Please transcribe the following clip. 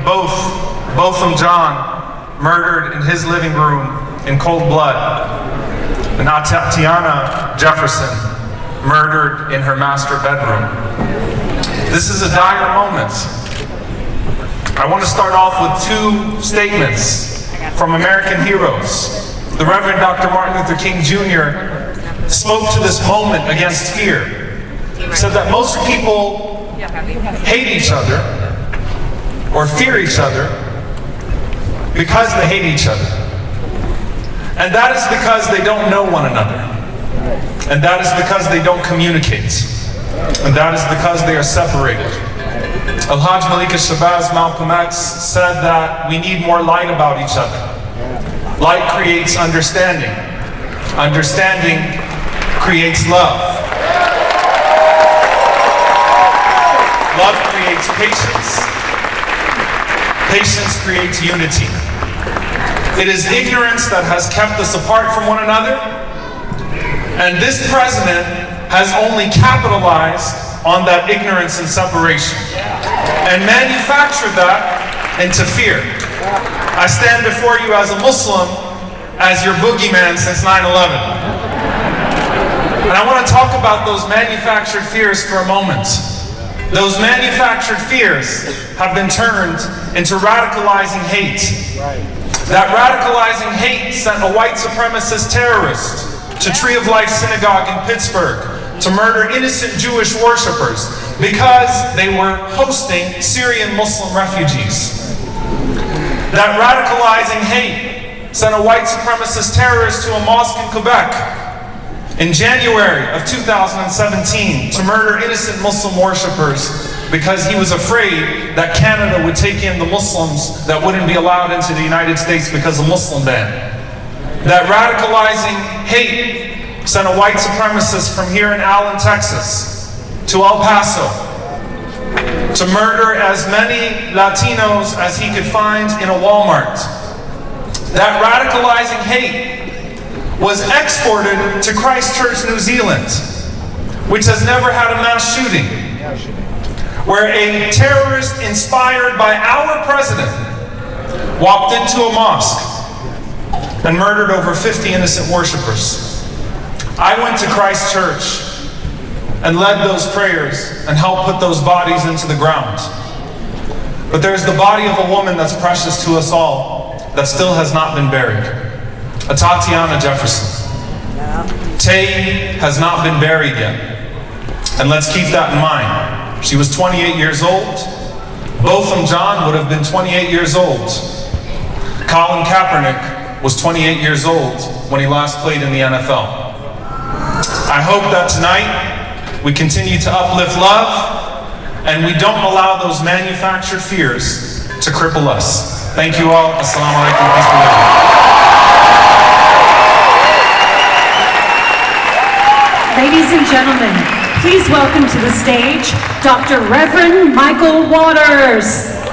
Botham John murdered in his living room in cold blood, and Tatiana Jefferson murdered in her master bedroom. This is a dire moment. I want to start off with two statements from American heroes. The Reverend Dr. Martin Luther King Jr. spoke to this moment against fear. He said that most people hate each other or fear each other because they hate each other. And that is because they don't know one another. And that is because they don't communicate. And that is because they are separated. Al-Hajj Malika Shabazz Malcolm X said that we need more light about each other. Light creates understanding. Understanding creates love. Love creates patience. Patience creates unity. It is ignorance that has kept us apart from one another, and this president has only capitalized on that ignorance and separation and manufactured that into fear. I stand before you as a Muslim, as your boogeyman since 9/11. And I want to talk about those manufactured fears for a moment. Those manufactured fears have been turned into radicalizing hate. That radicalizing hate sent a white supremacist terrorist to Tree of Life Synagogue in Pittsburgh to murder innocent Jewish worshipers because they were hosting Syrian Muslim refugees. That radicalizing hate sent a white supremacist terrorist to a mosque in Quebec in January of 2017 to murder innocent Muslim worshippers because he was afraid that Canada would take in the Muslims that wouldn't be allowed into the United States because of Muslim ban. That radicalizing hate sent a white supremacist from here in Allen, Texas to El Paso to murder as many Latinos as he could find in a Walmart. That radicalizing hate was exported to Christchurch, New Zealand, which has never had a mass shooting, where a terrorist inspired by our president walked into a mosque and murdered over 50 innocent worshipers. I went to Christchurch and led those prayers and helped put those bodies into the ground. But there's the body of a woman that's precious to us all that still has not been buried. A Tatiana Jefferson. Tay has not been buried yet. And let's keep that in mind. She was 28 years old. Botham John would have been 28 years old. Colin Kaepernick was 28 years old when he last played in the NFL. I hope that tonight we continue to uplift love and we don't allow those manufactured fears to cripple us. Thank you all. Assalamu alaikum. Ladies and gentlemen, please welcome to the stage Dr. Reverend Michael Waters.